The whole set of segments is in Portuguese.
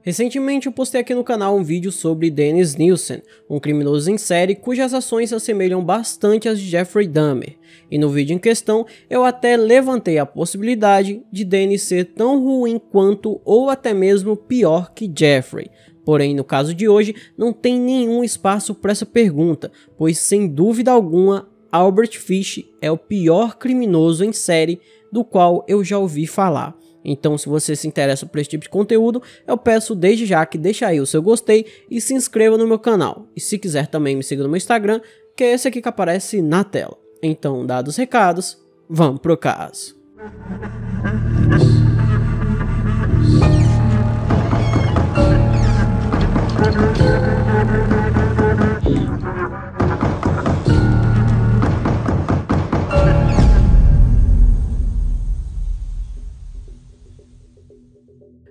Recentemente eu postei aqui no canal um vídeo sobre Dennis Nielsen, um criminoso em série cujas ações se assemelham bastante às de Jeffrey Dahmer, e no vídeo em questão eu até levantei a possibilidade de Dennis ser tão ruim quanto ou até mesmo pior que Jeffrey. Porém, no caso de hoje, não tem nenhum espaço para essa pergunta, pois sem dúvida alguma, Albert Fish é o pior criminoso em série do qual eu já ouvi falar. Então, se você se interessa por esse tipo de conteúdo, eu peço desde já que deixe aí o seu gostei e se inscreva no meu canal. E se quiser também me siga no meu Instagram, que é esse aqui que aparece na tela. Então, dados os recados, vamos pro caso.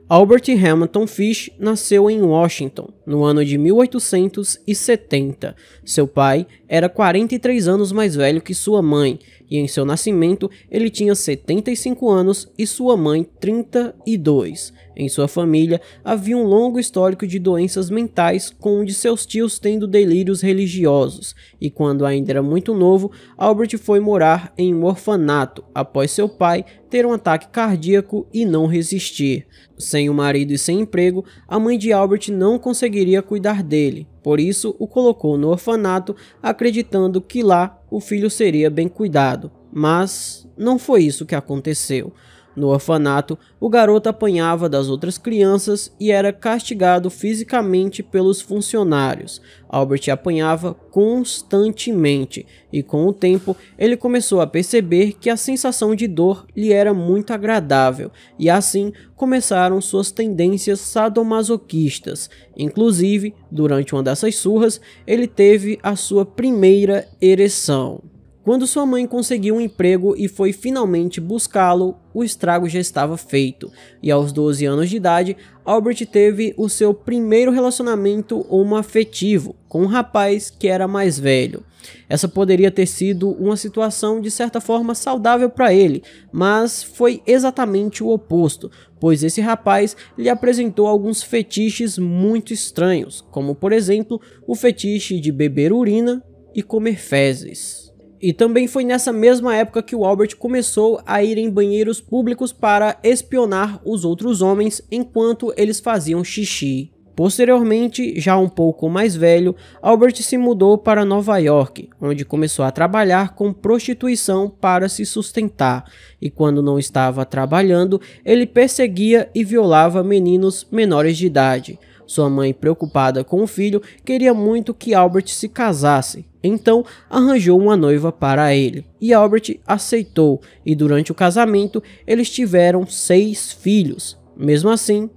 Albert Hamilton Fish nasceu em Washington, no ano de 1870. Seu pai era 43 anos mais velho que sua mãe, e em seu nascimento ele tinha 75 anos e sua mãe 32. Em sua família havia um longo histórico de doenças mentais, com um de seus tios tendo delírios religiosos, e quando ainda era muito novo, Albert foi morar em um orfanato, após seu pai ter um ataque cardíaco e não resistir. Sem o marido e sem emprego, a mãe de Albert não conseguiria cuidar dele, por isso o colocou no orfanato, acreditando que lá o filho seria bem cuidado, mas não foi isso que aconteceu. No orfanato, o garoto apanhava das outras crianças e era castigado fisicamente pelos funcionários. Albert apanhava constantemente e, com o tempo, ele começou a perceber que a sensação de dor lhe era muito agradável e, assim, começaram suas tendências sadomasoquistas. Inclusive, durante uma dessas surras, ele teve a sua primeira ereção. Quando sua mãe conseguiu um emprego e foi finalmente buscá-lo, o estrago já estava feito, e aos 12 anos de idade, Albert teve o seu primeiro relacionamento homoafetivo com um rapaz que era mais velho. Essa poderia ter sido uma situação de certa forma saudável para ele, mas foi exatamente o oposto, pois esse rapaz lhe apresentou alguns fetiches muito estranhos, como por exemplo o fetiche de beber urina e comer fezes. E também foi nessa mesma época que o Albert começou a ir em banheiros públicos para espionar os outros homens enquanto eles faziam xixi. Posteriormente, já um pouco mais velho, Albert se mudou para Nova York, onde começou a trabalhar com prostituição para se sustentar, e quando não estava trabalhando, ele perseguia e violava meninos menores de idade. Sua mãe, preocupada com o filho, queria muito que Albert se casasse, então arranjou uma noiva para ele, e Albert aceitou, e durante o casamento eles tiveram 6 filhos. Mesmo assim,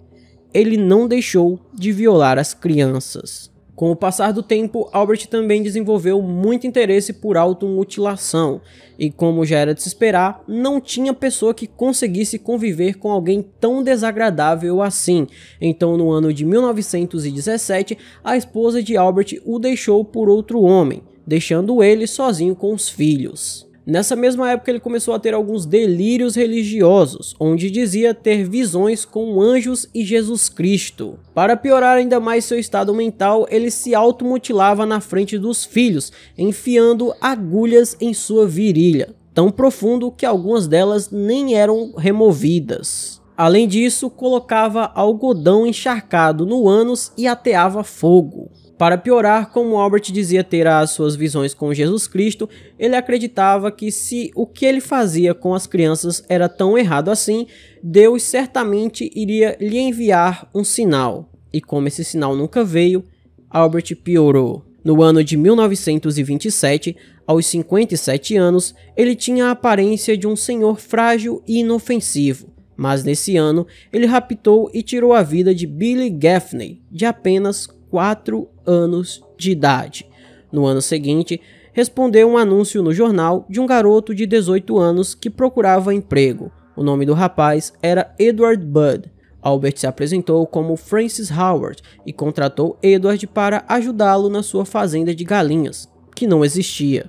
ele não deixou de violar as crianças. Com o passar do tempo, Albert também desenvolveu muito interesse por automutilação, e como já era de se esperar, não tinha pessoa que conseguisse conviver com alguém tão desagradável assim. Então, no ano de 1917, a esposa de Albert o deixou por outro homem, deixando ele sozinho com os filhos. Nessa mesma época ele começou a ter alguns delírios religiosos, onde dizia ter visões com anjos e Jesus Cristo. Para piorar ainda mais seu estado mental, ele se automutilava na frente dos filhos, enfiando agulhas em sua virilha, tão profundo que algumas delas nem eram removidas. Além disso, colocava algodão encharcado no ânus e ateava fogo. Para piorar, como Albert dizia ter as suas visões com Jesus Cristo, ele acreditava que se o que ele fazia com as crianças era tão errado assim, Deus certamente iria lhe enviar um sinal. E como esse sinal nunca veio, Albert piorou. No ano de 1927, aos 57 anos, ele tinha a aparência de um senhor frágil e inofensivo. Mas nesse ano, ele raptou e tirou a vida de Billy Gaffney, de apenas 4 anos de idade. No ano seguinte, respondeu um anúncio no jornal de um garoto de 18 anos que procurava emprego. O nome do rapaz era Edward Budd. Albert se apresentou como Francis Howard e contratou Edward para ajudá-lo na sua fazenda de galinhas, que não existia.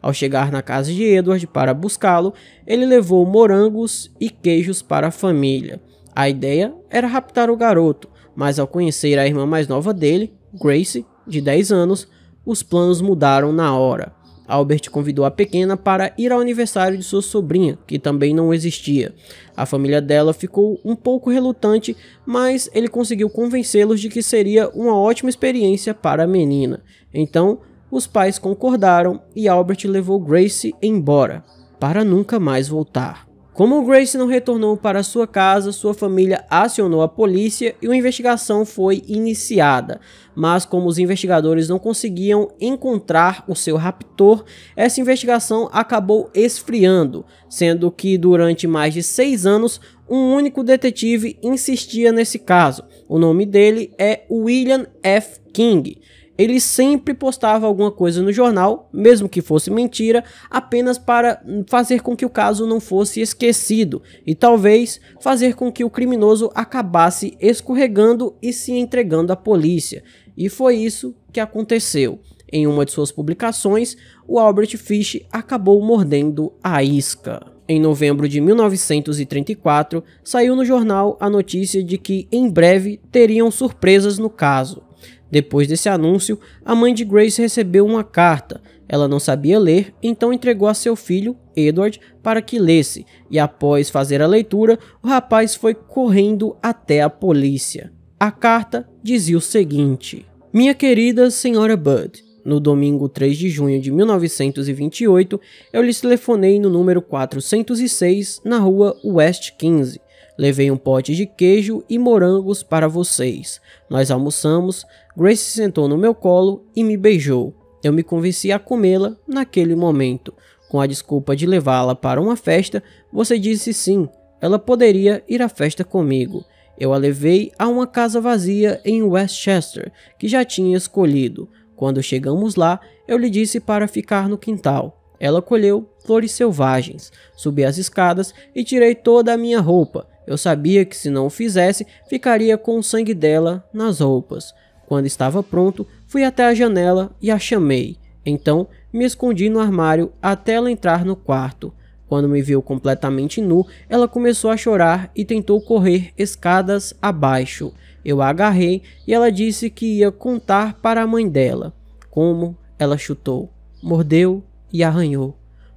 Ao chegar na casa de Edward para buscá-lo, ele levou morangos e queijos para a família. A ideia era raptar o garoto, mas ao conhecer a irmã mais nova dele, Grace, de 10 anos, os planos mudaram na hora. Albert convidou a pequena para ir ao aniversário de sua sobrinha, que também não existia. A família dela ficou um pouco relutante, mas ele conseguiu convencê-los de que seria uma ótima experiência para a menina. Então, os pais concordaram e Albert levou Grace embora, para nunca mais voltar. Como Grace não retornou para sua casa, sua família acionou a polícia e uma investigação foi iniciada. Mas como os investigadores não conseguiam encontrar o seu raptor, essa investigação acabou esfriando, sendo que durante mais de 6 anos, um único detetive insistia nesse caso. O nome dele é William F. King. Ele sempre postava alguma coisa no jornal, mesmo que fosse mentira, apenas para fazer com que o caso não fosse esquecido e talvez fazer com que o criminoso acabasse escorregando e se entregando à polícia. E foi isso que aconteceu. Em uma de suas publicações, o Albert Fish acabou mordendo a isca. Em novembro de 1934, saiu no jornal a notícia de que em breve teriam surpresas no caso. Depois desse anúncio, a mãe de Grace recebeu uma carta. Ela não sabia ler, então entregou a seu filho, Edward, para que lesse, e após fazer a leitura, o rapaz foi correndo até a polícia. A carta dizia o seguinte: Minha querida senhora Budd, no domingo 3 de junho de 1928, eu lhes telefonei no número 406, na rua West 15. Levei um pote de queijo e morangos para vocês. Nós almoçamos, Grace se sentou no meu colo e me beijou. Eu me convenci a comê-la naquele momento. Com a desculpa de levá-la para uma festa, você disse sim, ela poderia ir à festa comigo. Eu a levei a uma casa vazia em Westchester, que já tinha escolhido. Quando chegamos lá, eu lhe disse para ficar no quintal. Ela colheu flores selvagens, subi as escadas e tirei toda a minha roupa. Eu sabia que se não o fizesse, ficaria com o sangue dela nas roupas. Quando estava pronto, fui até a janela e a chamei. Então, me escondi no armário até ela entrar no quarto. Quando me viu completamente nu, ela começou a chorar e tentou correr escadas abaixo. Eu a agarrei e ela disse que ia contar para a mãe dela. Como ela chutou, mordeu e arranhou.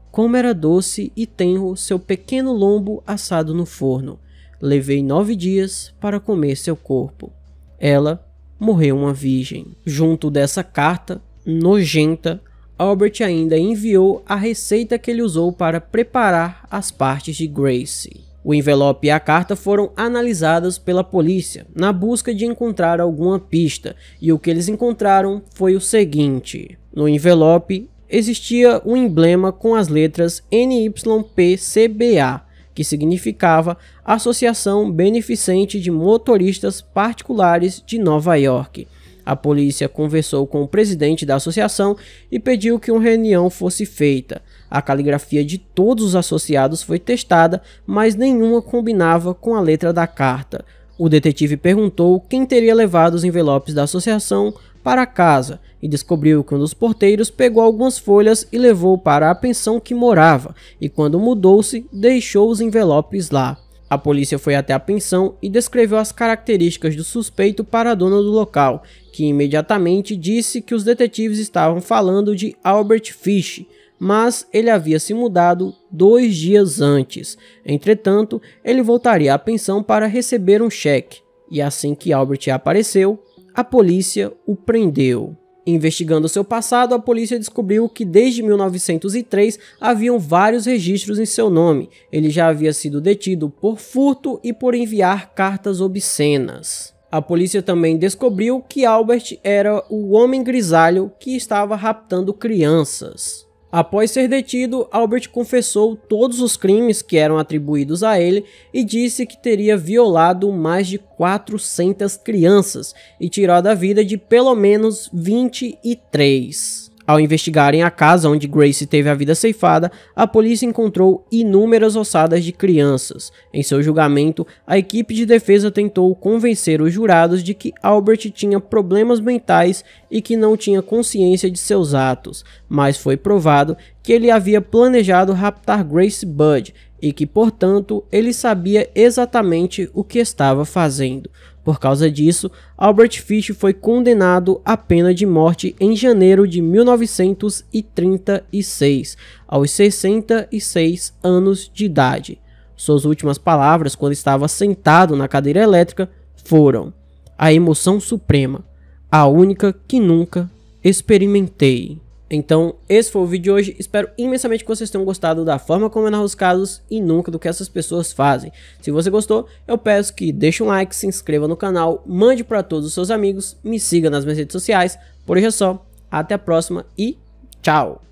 Como era doce e tenro seu pequeno lombo assado no forno. Levei 9 dias para comer seu corpo. Ela morreu uma virgem. Junto dessa carta nojenta, Albert ainda enviou a receita que ele usou para preparar as partes de Grace. O envelope e a carta foram analisadas pela polícia na busca de encontrar alguma pista, e o que eles encontraram foi o seguinte: no envelope existia um emblema com as letras NYPCBA, que significava Associação Beneficente de Motoristas Particulares de Nova York. A polícia conversou com o presidente da associação e pediu que uma reunião fosse feita. A caligrafia de todos os associados foi testada, mas nenhuma combinava com a letra da carta. O detetive perguntou quem teria levado os envelopes da associação para casa e descobriu que um dos porteiros pegou algumas folhas e levou para a pensão que morava, e quando mudou-se, deixou os envelopes lá. A polícia foi até a pensão e descreveu as características do suspeito para a dona do local, que imediatamente disse que os detetives estavam falando de Albert Fish, mas ele havia se mudado 2 dias antes. Entretanto, ele voltaria à pensão para receber um cheque, e assim que Albert apareceu, a polícia o prendeu. Investigando seu passado, a polícia descobriu que desde 1903 haviam vários registros em seu nome. Ele já havia sido detido por furto e por enviar cartas obscenas. A polícia também descobriu que Albert era o homem grisalho que estava raptando crianças. Após ser detido, Albert confessou todos os crimes que eram atribuídos a ele e disse que teria violado mais de 400 crianças e tirado a vida de pelo menos 23. Ao investigarem a casa onde Grace teve a vida ceifada, a polícia encontrou inúmeras ossadas de crianças. Em seu julgamento, a equipe de defesa tentou convencer os jurados de que Albert tinha problemas mentais e que não tinha consciência de seus atos, mas foi provado que ele havia planejado raptar Grace Budd e que, portanto, ele sabia exatamente o que estava fazendo. Por causa disso, Albert Fish foi condenado à pena de morte em janeiro de 1936, aos 66 anos de idade. Suas últimas palavras, quando estava sentado na cadeira elétrica, foram: "A emoção suprema, a única que nunca experimentei." Então, esse foi o vídeo de hoje. Espero imensamente que vocês tenham gostado da forma como eu narro os casos e nunca do que essas pessoas fazem. Se você gostou, eu peço que deixe um like, se inscreva no canal, mande para todos os seus amigos, me siga nas minhas redes sociais. Por hoje é só, até a próxima e tchau!